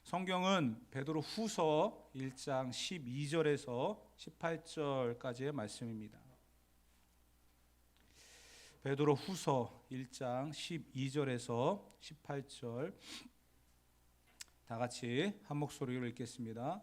성경은 베드로 후서 1장 12절에서 18절까지의 말씀입니다. 베드로 후서 1장 12절에서 18절 다 같이 한 목소리로 읽겠습니다.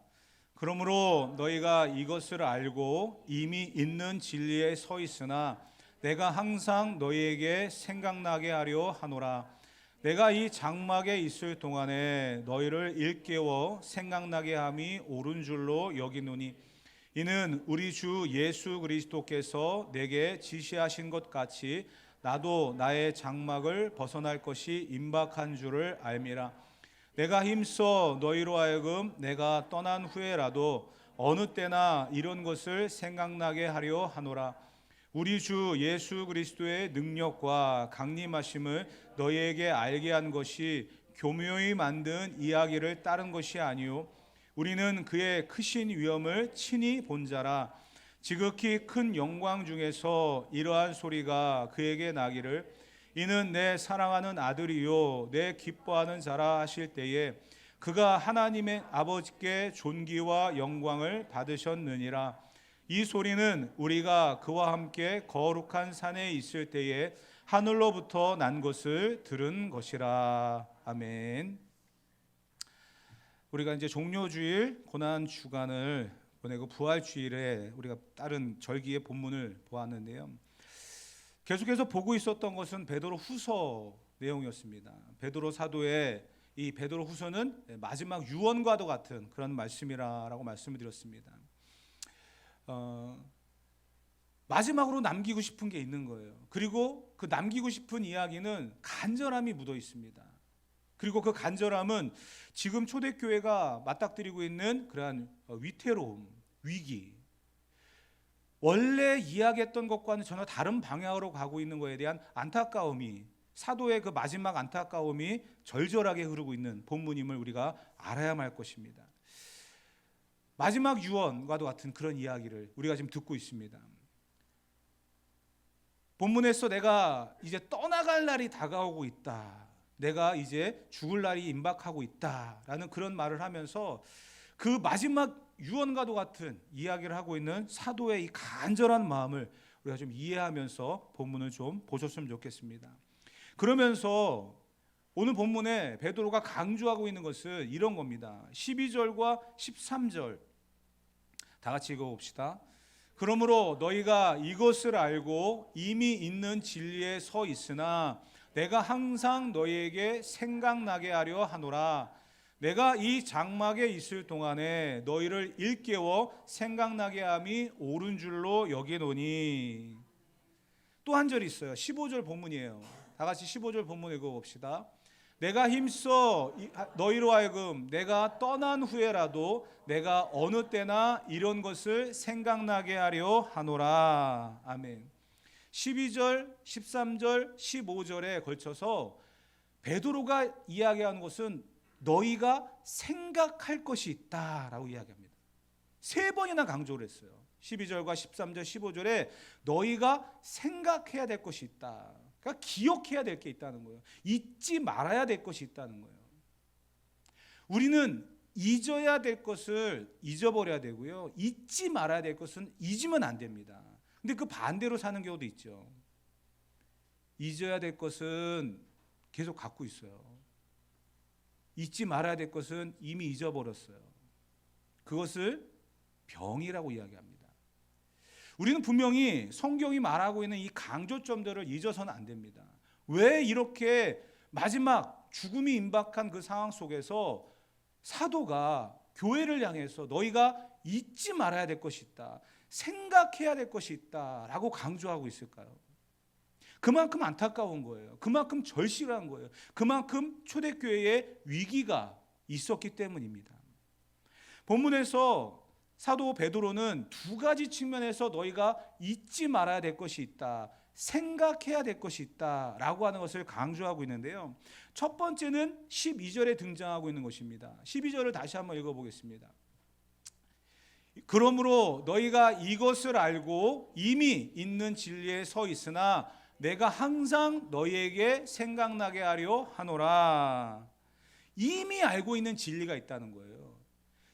그러므로 너희가 이것을 알고 이미 있는 진리에 서 있으나 내가 항상 너희에게 생각나게 하려 하노라. 내가 이 장막에 있을 동안에 너희를 일깨워 생각나게 함이 옳은 줄로 여기노니 이는 우리 주 예수 그리스도께서 내게 지시하신 것 같이 나도 나의 장막을 벗어날 것이 임박한 줄을 알미라. 내가 힘써 너희로 하여금 내가 떠난 후에라도 어느 때나 이런 것을 생각나게 하려 하노라. 우리 주 예수 그리스도의 능력과 강림하심을 너희에게 알게 한 것이 교묘히 만든 이야기를 따른 것이 아니요 우리는 그의 크신 위엄을 친히 본 자라. 지극히 큰 영광 중에서 이러한 소리가 그에게 나기를 이는 내 사랑하는 아들이요 내 기뻐하는 자라 하실 때에 그가 하나님의 아버지께 존귀와 영광을 받으셨느니라. 이 소리는 우리가 그와 함께 거룩한 산에 있을 때에 하늘로부터 난 것을 들은 것이라. 아멘. 우리가 이제 종료주일 고난 주간을 보내고 부활주일에 우리가 다른 절기의 본문을 보았는데요. 계속해서 보고 있었던 것은 베드로 후서 내용이었습니다. 베드로 사도의 이 베드로 후서는 마지막 유언과도 같은 그런 말씀이라고 말씀을 드렸습니다. 마지막으로 남기고 싶은 게 있는 거예요. 그리고 그 남기고 싶은 이야기는 간절함이 묻어 있습니다. 그리고 그 간절함은 지금 초대교회가 맞닥뜨리고 있는 그러한 위태로움, 위기, 원래 이야기했던 것과는 전혀 다른 방향으로 가고 있는 것에 대한 안타까움이, 사도의 그 마지막 안타까움이 절절하게 흐르고 있는 본문임을 우리가 알아야만 할 것입니다. 마지막 유언과도 같은 그런 이야기를 우리가 지금 듣고 있습니다. 본문에서 내가 이제 떠나갈 날이 다가오고 있다, 내가 이제 죽을 날이 임박하고 있다라는 그런 말을 하면서 그 마지막 유언과도 같은 이야기를 하고 있는 사도의 이 간절한 마음을 우리가 좀 이해하면서 본문을 좀 보셨으면 좋겠습니다. 그러면서 오늘 본문에 베드로가 강조하고 있는 것은 이런 겁니다. 12절과 13절 다 같이 읽어봅시다. 그러므로 너희가 이것을 알고 이미 있는 진리에 서 있으나 내가 항상 너희에게 생각나게 하려 하노라. 내가 이 장막에 있을 동안에 너희를 일깨워 생각나게 함이 옳은 줄로 여기노니. 또 한 절 있어요. 15절 본문이에요. 다 같이 15절 본문 읽어봅시다. 내가 힘써 너희로 하여금 내가 떠난 후에라도 내가 어느 때나 이런 것을 생각나게 하려 하노라. 아멘. 12절, 13절, 15절에 걸쳐서 베드로가 이야기하는 것은 너희가 생각할 것이 있다라고 이야기합니다. 3번이나 강조를 했어요. 12절과 13절, 15절에 너희가 생각해야 될 것이 있다. 그러니까 기억해야 될 게 있다는 거예요. 잊지 말아야 될 것이 있다는 거예요. 우리는 잊어야 될 것을 잊어버려야 되고요, 잊지 말아야 될 것은 잊으면 안 됩니다. 근데 그 반대로 사는 경우도 있죠. 잊어야 될 것은 계속 갖고 있어요. 잊지 말아야 될 것은 이미 잊어버렸어요. 그것을 병이라고 이야기합니다. 우리는 분명히 성경이 말하고 있는 이 강조점들을 잊어서는 안 됩니다. 왜 이렇게 마지막 죽음이 임박한 그 상황 속에서 사도가 교회를 향해서 너희가 잊지 말아야 될 것이 있다, 생각해야 될 것이 있다라고 강조하고 있을까요? 그만큼 안타까운 거예요. 그만큼 절실한 거예요. 그만큼 초대교회에 위기가 있었기 때문입니다. 본문에서 사도 베드로는 2가지 측면에서 너희가 잊지 말아야 될 것이 있다, 생각해야 될 것이 있다라고 하는 것을 강조하고 있는데요. 첫 번째는 12절에 등장하고 있는 것입니다. 12절을 다시 한번 읽어보겠습니다. 그러므로 너희가 이것을 알고 이미 있는 진리에 서 있으나 내가 항상 너희에게 생각나게 하려 하노라. 이미 알고 있는 진리가 있다는 거예요.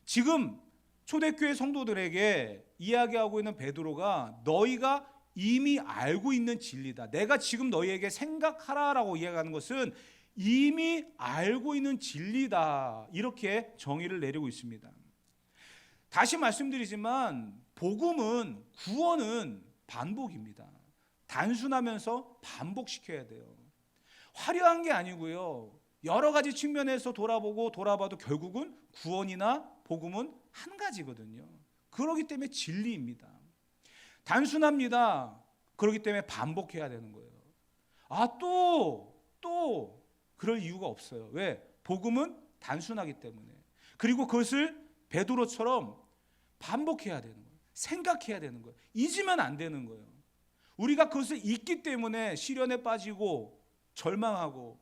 지금 초대교회 성도들에게 이야기하고 있는 베드로가 너희가 이미 알고 있는 진리다. 내가 지금 너희에게 생각하라라고 이야기하는 것은 이미 알고 있는 진리다. 이렇게 정의를 내리고 있습니다. 다시 말씀드리지만 복음은, 구원은 반복입니다. 단순하면서 반복시켜야 돼요. 화려한 게 아니고요. 여러 가지 측면에서 돌아봐도 결국은 구원이나 복음은 한 가지거든요. 그렇기 때문에 진리입니다. 단순합니다. 그렇기 때문에 반복해야 되는 거예요. 또 그럴 이유가 없어요. 왜? 복음은 단순하기 때문에. 그리고 그것을 베드로처럼 반복해야 되는 거예요. 생각해야 되는 거예요. 잊으면 안 되는 거예요. 우리가 그것을 잊기 때문에 시련에 빠지고 절망하고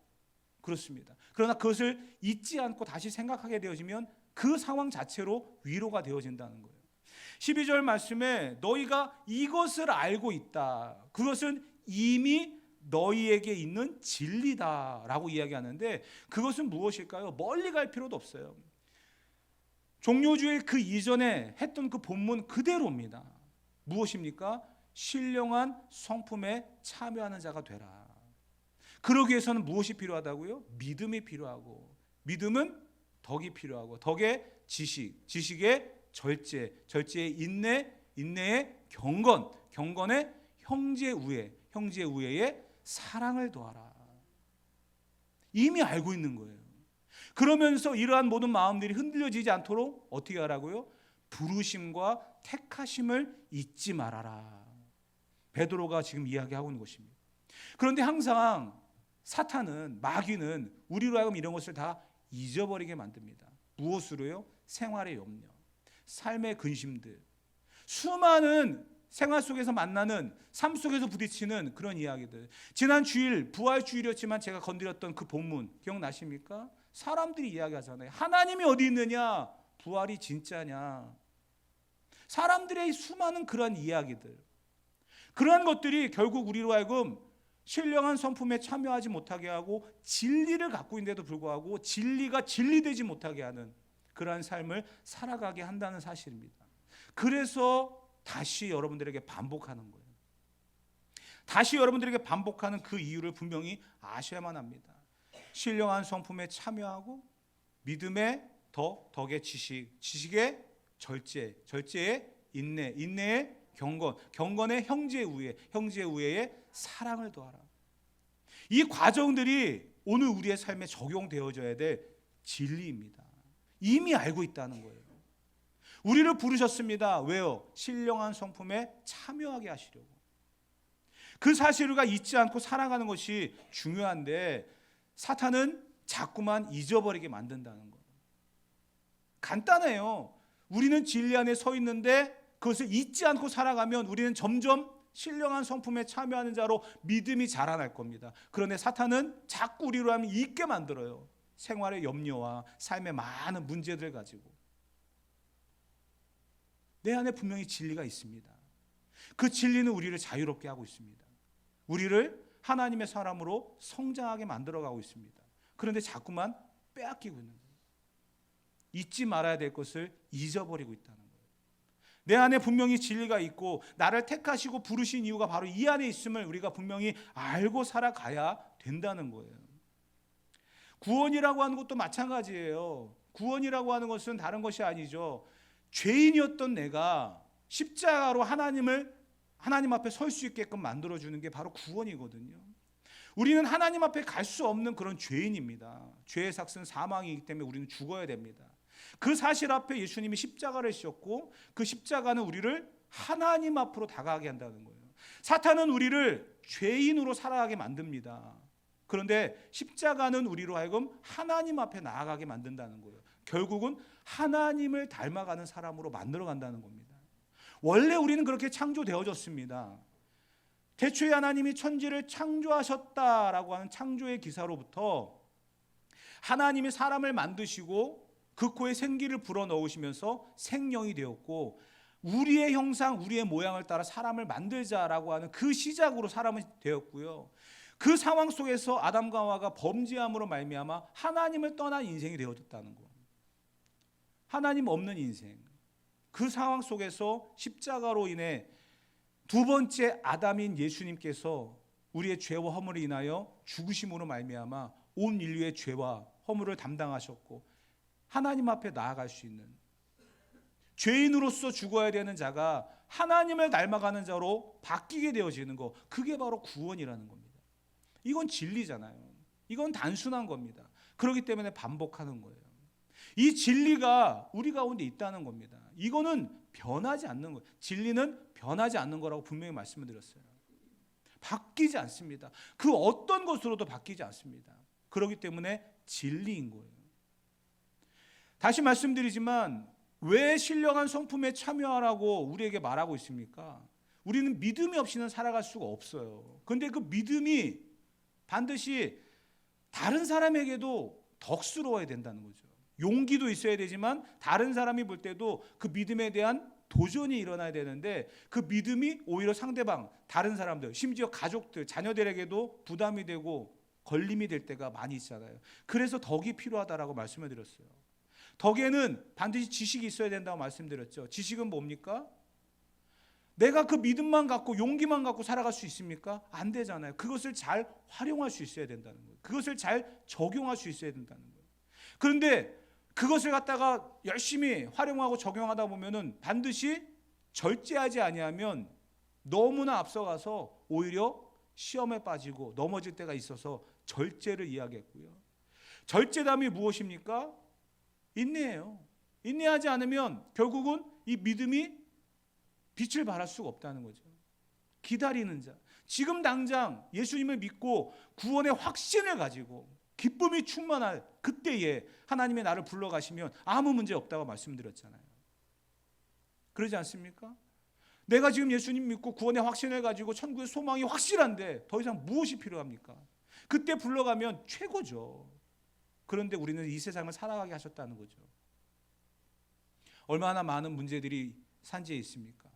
그렇습니다. 그러나 그것을 잊지 않고 다시 생각하게 되어지면 그 상황 자체로 위로가 되어진다는 거예요. 12절 말씀에 너희가 이것을 알고 있다. 그것은 이미 너희에게 있는 진리다라고 이야기하는데 그것은 무엇일까요? 멀리 갈 필요도 없어요. 종료주일 그 이전에 했던 그 본문 그대로입니다. 무엇입니까? 신령한 성품에 참여하는 자가 되라. 그러기 위해서는 무엇이 필요하다고요? 믿음이 필요하고, 믿음은 덕이 필요하고, 덕의 지식, 지식의 절제, 절제의 인내, 인내의 경건, 경건의 형제우애, 형제우애의 사랑을 더하라. 이미 알고 있는 거예요. 그러면서 이러한 모든 마음들이 흔들려지지 않도록 어떻게 하라고요? 부르심과 택하심을 잊지 말아라. 베드로가 지금 이야기하고 있는 것입니다. 그런데 항상 사탄은, 마귀는 우리로 하여금 이런 것을 다 잊어버리게 만듭니다. 무엇으로요? 생활의 염려, 삶의 근심들, 수많은 생활 속에서 만나는, 삶 속에서 부딪히는 그런 이야기들. 지난 주일 부활주일이었지만 제가 건드렸던 그 본문 기억나십니까? 사람들이 이야기하잖아요. 하나님이 어디 있느냐? 부활이 진짜냐? 사람들의 수많은 그러한 이야기들, 그러한 것들이 결국 우리로 하여금 신령한 성품에 참여하지 못하게 하고 진리를 갖고 있는데도 불구하고 진리가 진리되지 못하게 하는 그러한 삶을 살아가게 한다는 사실입니다. 그래서 다시 여러분들에게 반복하는 거예요. 다시 여러분들에게 반복하는 그 이유를 분명히 아셔야만 합니다. 신령한 성품에 참여하고 믿음의 덕의 지식, 지식의 절제, 절제의 인내, 인내의 경건, 경건의 형제우애, 형제우애의 사랑을 더하라. 이 과정들이 오늘 우리의 삶에 적용되어져야 될 진리입니다. 이미 알고 있다는 거예요. 우리를 부르셨습니다. 왜요? 신령한 성품에 참여하게 하시려고. 그 사실을 잊지 않고 살아가는 것이 중요한데 사탄은 자꾸만 잊어버리게 만든다는 거예요. 간단해요. 우리는 진리 안에 서 있는데 그것을 잊지 않고 살아가면 우리는 점점 신령한 성품에 참여하는 자로 믿음이 자라날 겁니다. 그런데 사탄은 자꾸 우리로 하면 잊게 만들어요. 생활의 염려와 삶의 많은 문제들 가지고. 내 안에 분명히 진리가 있습니다. 그 진리는 우리를 자유롭게 하고 있습니다. 우리를 하나님의 사람으로 성장하게 만들어가고 있습니다. 그런데 자꾸만 빼앗기고 있는 거예요. 잊지 말아야 될 것을 잊어버리고 있다는 거예요. 내 안에 분명히 진리가 있고 나를 택하시고 부르신 이유가 바로 이 안에 있음을 우리가 분명히 알고 살아가야 된다는 거예요. 구원이라고 하는 것도 마찬가지예요. 구원이라고 하는 것은 다른 것이 아니죠. 죄인이었던 내가 십자가로 하나님 앞에 설 수 있게끔 만들어주는 게 바로 구원이거든요. 우리는 하나님 앞에 갈 수 없는 그런 죄인입니다. 죄의 삭은 사망이기 때문에 우리는 죽어야 됩니다. 그 사실 앞에 예수님이 십자가를 지셨고 그 십자가는 우리를 하나님 앞으로 다가가게 한다는 거예요. 사탄은 우리를 죄인으로 살아가게 만듭니다. 그런데 십자가는 우리로 하여금 하나님 앞에 나아가게 만든다는 거예요. 결국은 하나님을 닮아가는 사람으로 만들어간다는 겁니다. 원래 우리는 그렇게 창조되어졌습니다. 태초에 하나님이 천지를 창조하셨다라고 하는 창조의 기사로부터 하나님이 사람을 만드시고 그 코에 생기를 불어넣으시면서 생명이 되었고 우리의 형상, 우리의 모양을 따라 사람을 만들자라고 하는 그 시작으로 사람이 되었고요. 그 상황 속에서 아담과 하와가 범죄함으로 말미암아 하나님을 떠난 인생이 되어졌다는 거. 하나님 없는 인생. 그 상황 속에서 십자가로 인해 두 번째 아담인 예수님께서 우리의 죄와 허물을 인하여 죽으심으로 말미암아 온 인류의 죄와 허물을 담당하셨고 하나님 앞에 나아갈 수 있는, 죄인으로서 죽어야 되는 자가 하나님을 닮아가는 자로 바뀌게 되어지는 거, 그게 바로 구원이라는 겁니다. 이건 진리잖아요. 이건 단순한 겁니다. 그렇기 때문에 반복하는 거예요. 이 진리가 우리 가운데 있다는 겁니다. 이거는 변하지 않는 거예요. 진리는 변하지 않는 거라고 분명히 말씀을 드렸어요. 바뀌지 않습니다. 그 어떤 것으로도 바뀌지 않습니다. 그렇기 때문에 진리인 거예요. 다시 말씀드리지만 왜 신령한 성품에 참여하라고 우리에게 말하고 있습니까? 우리는 믿음이 없이는 살아갈 수가 없어요. 그런데 그 믿음이 반드시 다른 사람에게도 덕스러워야 된다는 거죠. 용기도 있어야 되지만 다른 사람이 볼 때도 그 믿음에 대한 도전이 일어나야 되는데, 그 믿음이 오히려 상대방, 다른 사람들, 심지어 가족들, 자녀들에게도 부담이 되고 걸림이 될 때가 많이 있잖아요. 그래서 덕이 필요하다라고 말씀을 드렸어요. 덕에는 반드시 지식이 있어야 된다고 말씀드렸죠. 지식은 뭡니까? 내가 그 믿음만 갖고 용기만 갖고 살아갈 수 있습니까? 안 되잖아요. 그것을 잘 활용할 수 있어야 된다는 거예요. 그것을 잘 적용할 수 있어야 된다는 거예요. 그런데 그것을 갖다가 열심히 활용하고 적용하다 보면은 반드시 절제하지 아니하면 너무나 앞서가서 오히려 시험에 빠지고 넘어질 때가 있어서 절제를 이야기했고요. 절제담이 무엇입니까? 인내예요. 인내하지 않으면 결국은 이 믿음이 빛을 발할 수가 없다는 거죠. 기다리는 자, 지금 당장 예수님을 믿고 구원의 확신을 가지고 기쁨이 충만할 그때에 하나님의 나를 불러가시면 아무 문제 없다고 말씀드렸잖아요. 그러지 않습니까? 내가 지금 예수님 믿고 구원의 확신을 가지고 천국의 소망이 확실한데 더 이상 무엇이 필요합니까? 그때 불러가면 최고죠. 그런데 우리는 이 세상을 살아가게 하셨다는 거죠. 얼마나 많은 문제들이 산지에 있습니까?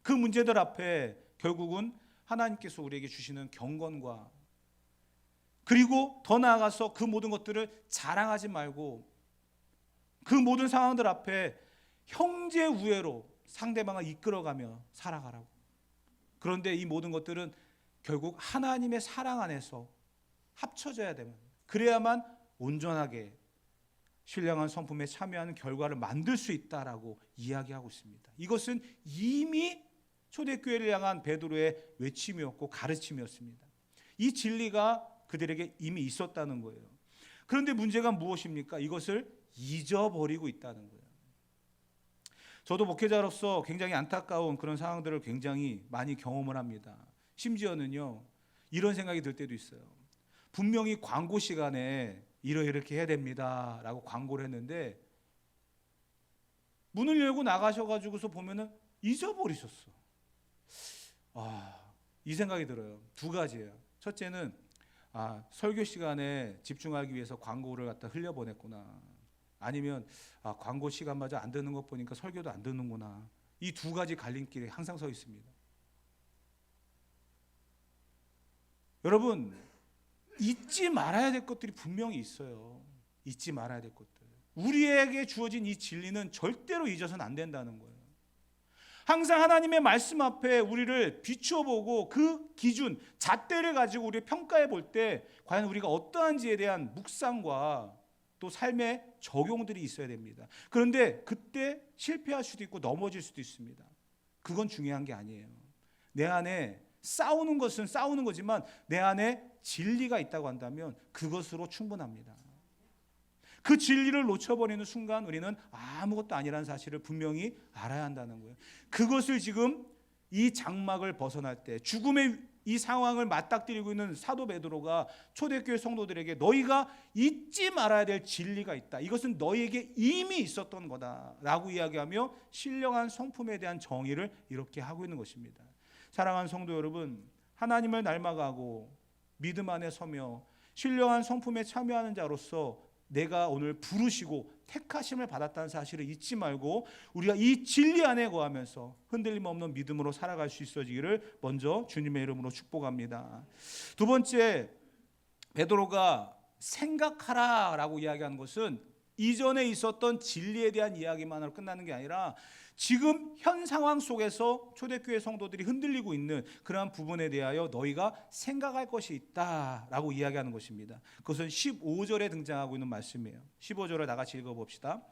그 문제들 앞에 결국은 하나님께서 우리에게 주시는 경건과, 그리고 더 나아가서 그 모든 것들을 자랑하지 말고 그 모든 상황들 앞에 형제 우애로 상대방을 이끌어가며 살아가라고. 그런데 이 모든 것들은 결국 하나님의 사랑 안에서 합쳐져야 되면, 그래야만 온전하게 신령한 성품에 참여하는 결과를 만들 수 있다라고 이야기하고 있습니다. 이것은 이미 초대교회를 향한 베드로의 외침이었고 가르침이었습니다. 이 진리가 그들에게 이미 있었다는 거예요. 그런데 문제가 무엇입니까? 이것을 잊어버리고 있다는 거예요. 저도 목회자로서 굉장히 안타까운 그런 상황들을 굉장히 많이 경험을 합니다. 심지어는요, 이런 생각이 들 때도 있어요. 분명히 광고 시간에 이렇게 해야 됩니다 라고 광고를 했는데 문을 열고 나가셔가지고서 보면은 잊어버리셨어. 이 생각이 들어요. 두 가지예요. 첫째는 설교 시간에 집중하기 위해서 광고를 갖다 흘려보냈구나. 아니면 광고 시간마저 안 듣는 것 보니까 설교도 안 듣는구나. 이 두 가지 갈림길에 항상 서 있습니다. 여러분, 잊지 말아야 될 것들이 분명히 있어요. 잊지 말아야 될 것들. 우리에게 주어진 이 진리는 절대로 잊어서는 안 된다는 거예요. 항상 하나님의 말씀 앞에 우리를 비추어 보고 그 기준, 잣대를 가지고 우리 평가해 볼 때 과연 우리가 어떠한지에 대한 묵상과 또 삶의 적용들이 있어야 됩니다. 그런데 그때 실패할 수도 있고 넘어질 수도 있습니다. 그건 중요한 게 아니에요. 내 안에 싸우는 것은 싸우는 거지만 내 안에 진리가 있다고 한다면 그것으로 충분합니다. 그 진리를 놓쳐버리는 순간 우리는 아무것도 아니라는 사실을 분명히 알아야 한다는 거예요. 그것을 지금 이 장막을 벗어날 때 죽음의 이 상황을 맞닥뜨리고 있는 사도 베드로가 초대교회 성도들에게 너희가 잊지 말아야 될 진리가 있다. 이것은 너희에게 이미 있었던 거다라고 이야기하며 신령한 성품에 대한 정의를 이렇게 하고 있는 것입니다. 사랑하는 성도 여러분, 하나님을 닮아가고 믿음 안에 서며 신령한 성품에 참여하는 자로서 내가 오늘 부르시고 택하심을 받았다는 사실을 잊지 말고 우리가 이 진리 안에 거하면서 흔들림 없는 믿음으로 살아갈 수 있어지기를 먼저 주님의 이름으로 축복합니다. 두 번째, 베드로가 생각하라라고 이야기하는 것은 이전에 있었던 진리에 대한 이야기만으로 끝나는 게 아니라 지금 현 상황 속에서 초대교회 성도들이 흔들리고 있는 그러한 부분에 대하여 너희가 생각할 것이 있다라고 이야기하는 것입니다. 그것은 15절에 등장하고 있는 말씀이에요. 15절을 다 같이 읽어봅시다.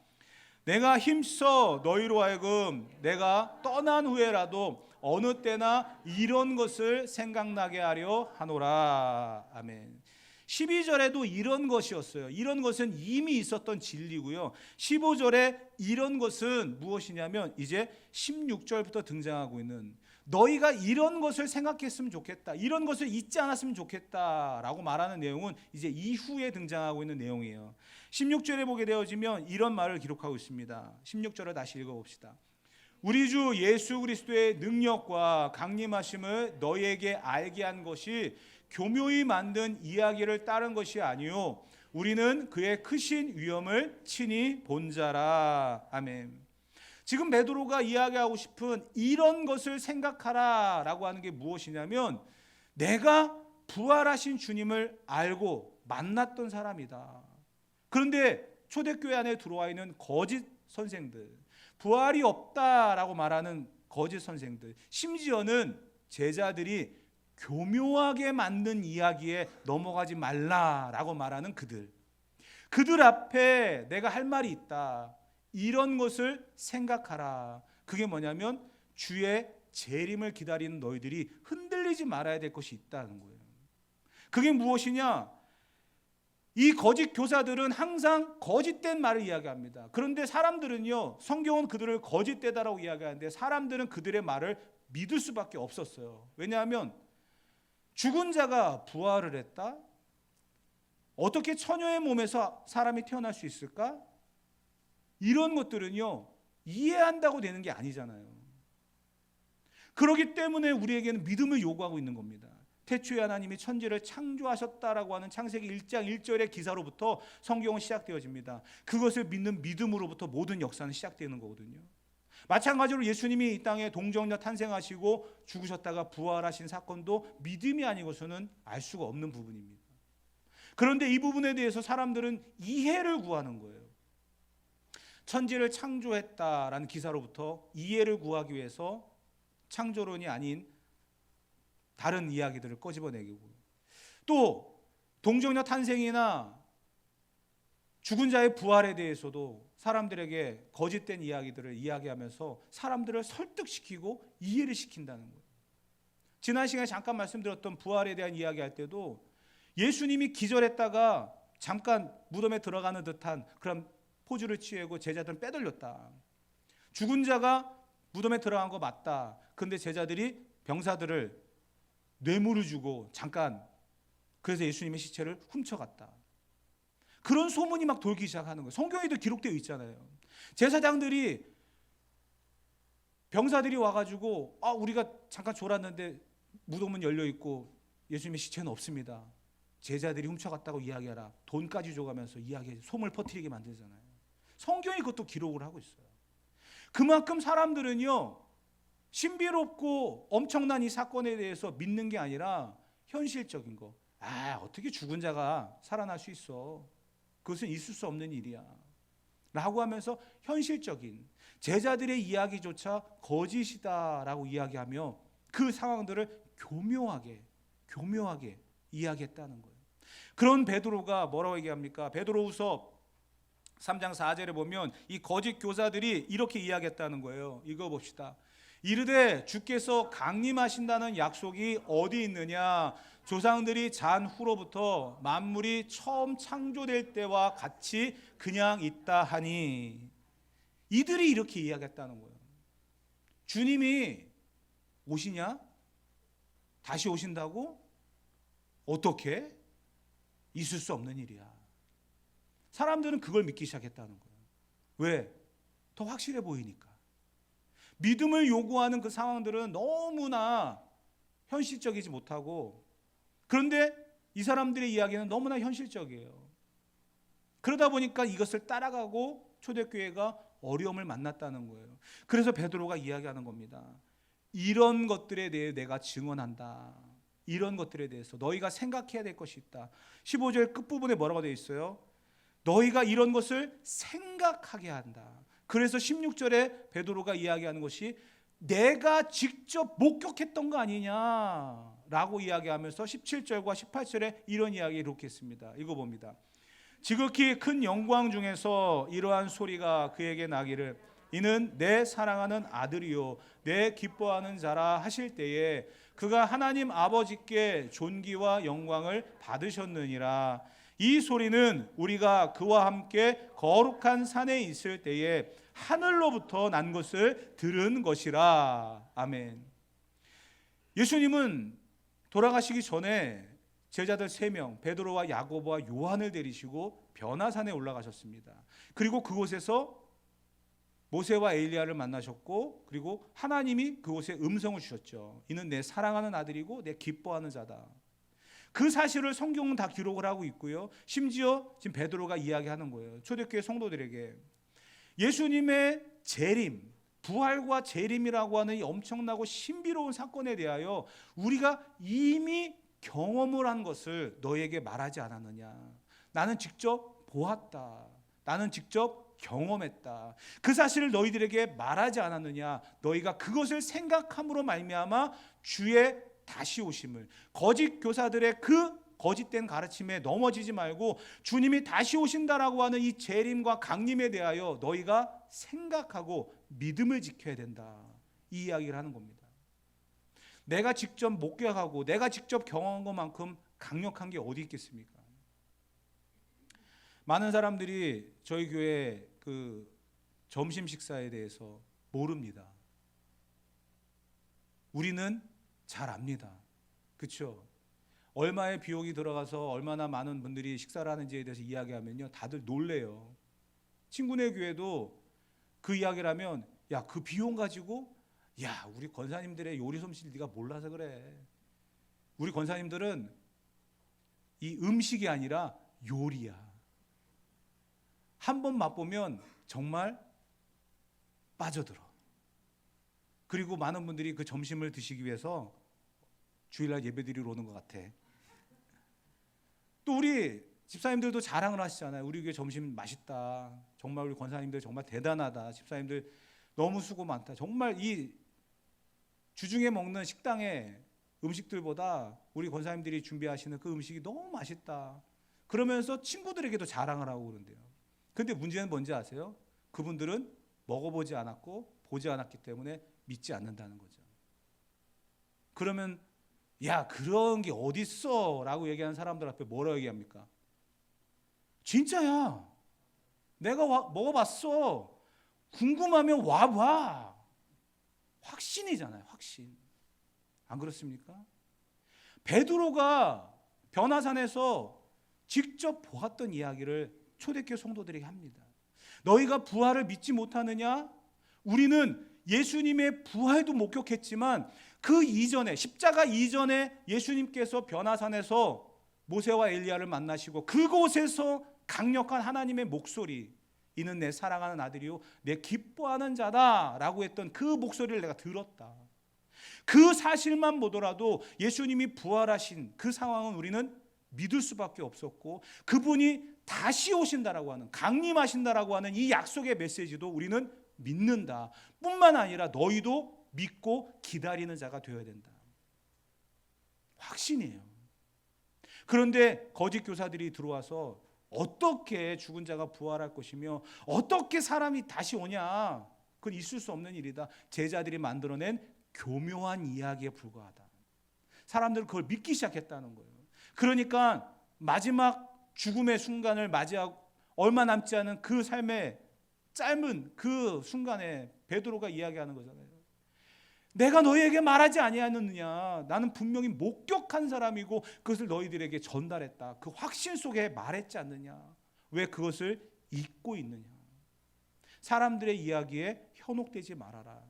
내가 힘써 너희로 하여금 내가 떠난 후에라도 어느 때나 이런 것을 생각나게 하려 하노라. 아멘. 12절에도 이런 것이었어요. 이런 것은 이미 있었던 진리고요. 15절에 이런 것은 무엇이냐면 이제 16절부터 등장하고 있는 너희가 이런 것을 생각했으면 좋겠다, 이런 것을 잊지 않았으면 좋겠다라고 말하는 내용은 이제 이후에 등장하고 있는 내용이에요. 16절에 보게 되어지면 이런 말을 기록하고 있습니다. 16절을 다시 읽어봅시다. 우리 주 예수 그리스도의 능력과 강림하심을 너희에게 알게 한 것이 교묘히 만든 이야기를 따른 것이 아니요 우리는 그의 크신 위엄을 친히 본 자라. 아멘. 지금 베드로가 이야기하고 싶은 이런 것을 생각하라라고 하는 게 무엇이냐면 내가 부활하신 주님을 알고 만났던 사람이다. 그런데 초대교회 안에 들어와 있는 거짓 선생들, 부활이 없다라고 말하는 거짓 선생들, 심지어는 제자들이 교묘하게 만든 이야기에 넘어가지 말라라고 말하는 그들 앞에 내가 할 말이 있다. 이런 것을 생각하라. 그게 뭐냐면 주의 재림을 기다리는 너희들이 흔들리지 말아야 될 것이 있다는 거예요. 그게 무엇이냐? 이 거짓 교사들은 항상 거짓된 말을 이야기합니다. 그런데 사람들은요, 성경은 그들을 거짓되다라고 이야기하는데 사람들은 그들의 말을 믿을 수밖에 없었어요. 왜냐하면 죽은 자가 부활을 했다? 어떻게 처녀의 몸에서 사람이 태어날 수 있을까? 이런 것들은요, 이해한다고 되는 게 아니잖아요. 그렇기 때문에 우리에게는 믿음을 요구하고 있는 겁니다. 태초에 하나님이 천지를 창조하셨다라고 하는 창세기 1장 1절의 기사로부터 성경은 시작되어집니다. 그것을 믿는 믿음으로부터 모든 역사는 시작되는 거거든요. 마찬가지로 예수님이 이 땅에 동정녀 탄생하시고 죽으셨다가 부활하신 사건도 믿음이 아니고서는 알 수가 없는 부분입니다. 그런데 이 부분에 대해서 사람들은 이해를 구하는 거예요. 천지를 창조했다라는 기사로부터 이해를 구하기 위해서 창조론이 아닌 다른 이야기들을 꺼집어내고, 또 동정녀 탄생이나 죽은 자의 부활에 대해서도 사람들에게 거짓된 이야기들을 이야기하면서 사람들을 설득시키고 이해를 시킨다는 거예요. 지난 시간에 잠깐 말씀드렸던 부활에 대한 이야기할 때도 예수님이 기절했다가 잠깐 무덤에 들어가는 듯한 그런 포즈를 취하고 제자들은 빼돌렸다. 죽은 자가 무덤에 들어간 거 맞다. 그런데 제자들이 병사들을 뇌물을 주고 잠깐, 그래서 예수님의 시체를 훔쳐갔다. 그런 소문이 막 돌기 시작하는 거예요. 성경에도 기록되어 있잖아요. 제사장들이, 병사들이 와가지고 우리가 잠깐 졸았는데 무덤은 열려있고 예수님의 시체는 없습니다. 제자들이 훔쳐갔다고 이야기하라. 돈까지 줘가면서 소문을 퍼뜨리게 만들잖아요. 성경이 그것도 기록을 하고 있어요. 그만큼 사람들은요, 신비롭고 엄청난 이 사건에 대해서 믿는 게 아니라 현실적인 거. 어떻게 죽은 자가 살아날 수 있어? 그것은 있을 수 없는 일이야 라고 하면서 현실적인 제자들의 이야기조차 거짓이다라고 이야기하며 그 상황들을 교묘하게 이야기했다는 거예요. 그런 베드로가 뭐라고 얘기합니까? 베드로후서 3장 4절에 보면 이 거짓 교사들이 이렇게 이야기했다는 거예요. 읽어봅시다. 이르되 주께서 강림하신다는 약속이 어디 있느냐? 조상들이 잔 후로부터 만물이 처음 창조될 때와 같이 그냥 있다 하니. 이들이 이렇게 이야기했다는 거예요. 주님이 오시냐? 다시 오신다고? 어떻게? 있을 수 없는 일이야. 사람들은 그걸 믿기 시작했다는 거예요. 왜? 더 확실해 보이니까. 믿음을 요구하는 그 상황들은 너무나 현실적이지 못하고, 그런데 이 사람들의 이야기는 너무나 현실적이에요. 그러다 보니까 이것을 따라가고 초대교회가 어려움을 만났다는 거예요. 그래서 베드로가 이야기하는 겁니다. 이런 것들에 대해 내가 증언한다. 이런 것들에 대해서 너희가 생각해야 될 것이 있다. 15절 끝부분에 뭐라고 되어 있어요? 너희가 이런 것을 생각하게 한다. 그래서 16절에 베드로가 이야기하는 것이 내가 직접 목격했던 거 아니냐라고 이야기하면서 17절과 18절에 이런 이야기를 이렇게 했습니다. 읽어봅니다. 지극히 큰 영광 중에서 이러한 소리가 그에게 나기를 이는 내 사랑하는 아들이요 내 기뻐하는 자라 하실 때에 그가 하나님 아버지께 존귀와 영광을 받으셨느니라. 이 소리는 우리가 그와 함께 거룩한 산에 있을 때에 하늘로부터 난 것을 들은 것이라. 아멘. 예수님은 돌아가시기 전에 제자들 3명 베드로와 야고보와 요한을 데리시고 변화산에 올라가셨습니다. 그리고 그곳에서 모세와 엘리야를 만나셨고 그리고 하나님이 그곳에 음성을 주셨죠. 이는 내 사랑하는 아들이고 내 기뻐하는 자다. 그 사실을 성경은 다 기록을 하고 있고요. 심지어 지금 베드로가 이야기하는 거예요. 초대교회 성도들에게 예수님의 재림, 부활과 재림이라고 하는 이 엄청나고 신비로운 사건에 대하여 우리가 이미 경험을 한 것을 너에게 말하지 않았느냐. 나는 직접 보았다. 나는 직접 경험했다. 그 사실을 너희들에게 말하지 않았느냐. 너희가 그것을 생각함으로 말미암아 주의 다시 오심을, 거짓 교사들의 그 거짓된 가르침에 넘어지지 말고 주님이 다시 오신다라고 하는 이 재림과 강림에 대하여 너희가 생각하고 믿음을 지켜야 된다. 이 이야기를 하는 겁니다. 내가 직접 목격하고 내가 직접 경험한 것만큼 강력한 게 어디 있겠습니까? 많은 사람들이 저희 교회 그 점심 식사에 대해서 모릅니다. 우리는 잘 압니다. 그렇죠? 얼마의 비용이 들어가서 얼마나 많은 분들이 식사를 하는지에 대해서 이야기하면요, 다들 놀래요. 친구네 교회도 그 이야기를 하면 야, 그 비용 가지고 야, 우리 권사님들의 요리 솜씨를 네가 몰라서 그래. 우리 권사님들은 이 음식이 아니라 요리야. 한 번 맛보면 정말 빠져들어. 그리고 많은 분들이 그 점심을 드시기 위해서 주일날 예배드리러 오는 것 같아. 또 우리 집사님들도 자랑을 하시잖아요. 우리 교회 점심 맛있다. 정말 우리 권사님들 정말 대단하다. 집사님들 너무 수고 많다. 정말 이 주중에 먹는 식당의 음식들보다 우리 권사님들이 준비하시는 그 음식이 너무 맛있다. 그러면서 친구들에게도 자랑을 하고 그런대요. 근데 문제는 뭔지 아세요? 그분들은 먹어보지 않았고 보지 않았기 때문에 믿지 않는다는 거죠. 그러면 야, 그런 게 어딨어 라고 얘기하는 사람들 앞에 뭐라고 얘기합니까? 진짜야. 내가 먹어봤어. 궁금하면 와봐. 확신이잖아요. 확신. 안 그렇습니까? 베드로가 변화산에서 직접 보았던 이야기를 초대교회 성도들에게 합니다. 너희가 부활을 믿지 못하느냐? 우리는 예수님의 부활도 목격했지만 그 이전에, 십자가 이전에 예수님께서 변화산에서 모세와 엘리야를 만나시고 그곳에서 강력한 하나님의 목소리, 이는 내 사랑하는 아들이요 내 기뻐하는 자다 라고 했던 그 목소리를 내가 들었다. 그 사실만 보더라도 예수님이 부활하신 그 상황은 우리는 믿을 수밖에 없었고, 그분이 다시 오신다라고 하는, 강림하신다라고 하는 이 약속의 메시지도 우리는 믿는다. 뿐만 아니라 너희도 믿고 기다리는 자가 되어야 된다. 확신이에요. 그런데 거짓 교사들이 들어와서 어떻게 죽은 자가 부활할 것이며 어떻게 사람이 다시 오냐, 그건 있을 수 없는 일이다. 제자들이 만들어낸 교묘한 이야기에 불과하다. 사람들은 그걸 믿기 시작했다는 거예요. 그러니까 마지막 죽음의 순간을 맞이하고 얼마 남지 않은 그 삶의 짧은 그 순간에 베드로가 이야기하는 거잖아요. 내가 너희에게 말하지 아니하느냐. 나는 분명히 목격한 사람이고 그것을 너희들에게 전달했다. 그 확신 속에 말했지 않느냐. 왜 그것을 잊고 있느냐. 사람들의 이야기에 현혹되지 말아라.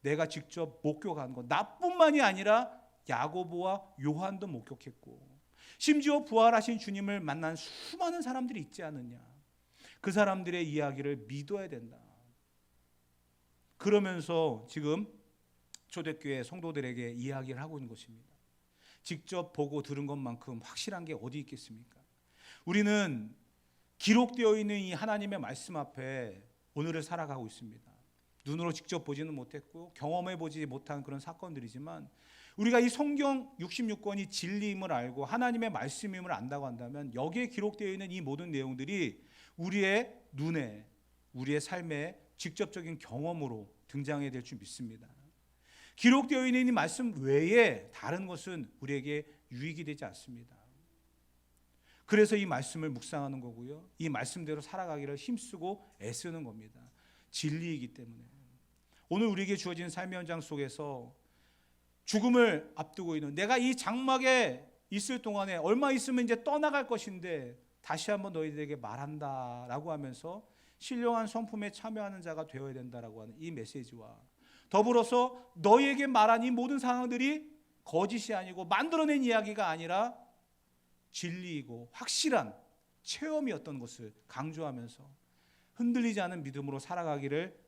내가 직접 목격한 것, 나뿐만이 아니라 야고보와 요한도 목격했고 심지어 부활하신 주님을 만난 수많은 사람들이 있지 않느냐. 그 사람들의 이야기를 믿어야 된다. 그러면서 지금 초대교회 성도들에게 이야기를 하고 있는 것입니다. 직접 보고 들은 것만큼 확실한 게 어디 있겠습니까? 우리는 기록되어 있는 이 하나님의 말씀 앞에 오늘을 살아가고 있습니다. 눈으로 직접 보지는 못했고 경험해 보지 못한 그런 사건들이지만 우리가 이 성경 66권이 진리임을 알고 하나님의 말씀임을 안다고 한다면 여기에 기록되어 있는 이 모든 내용들이 우리의 눈에, 우리의 삶에 직접적인 경험으로 등장해야 될 줄 믿습니다. 기록되어 있는 이 말씀 외에 다른 것은 우리에게 유익이 되지 않습니다. 그래서 이 말씀을 묵상하는 거고요. 이 말씀대로 살아가기를 힘쓰고 애쓰는 겁니다. 진리이기 때문에. 오늘 우리에게 주어진 삶의 현장 속에서 죽음을 앞두고 있는, 내가 이 장막에 있을 동안에 얼마 있으면 이제 떠나갈 것인데 다시 한번 너희들에게 말한다라고 하면서 신령한 성품에 참여하는 자가 되어야 된다라고 하는 이 메시지와 더불어서 너희에게 말한 이 모든 상황들이 거짓이 아니고 만들어낸 이야기가 아니라 진리이고 확실한 체험이었던 것을 강조하면서 흔들리지 않은 믿음으로 살아가기를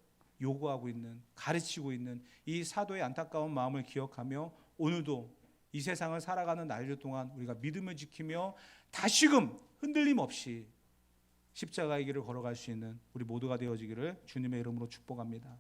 요구하고 있는, 가르치고 있는 이 사도의 안타까운 마음을 기억하며 오늘도 이 세상을 살아가는 날들 동안 우리가 믿음을 지키며 다시금 흔들림 없이 십자가의 길을 걸어갈 수 있는 우리 모두가 되어지기를 주님의 이름으로 축복합니다.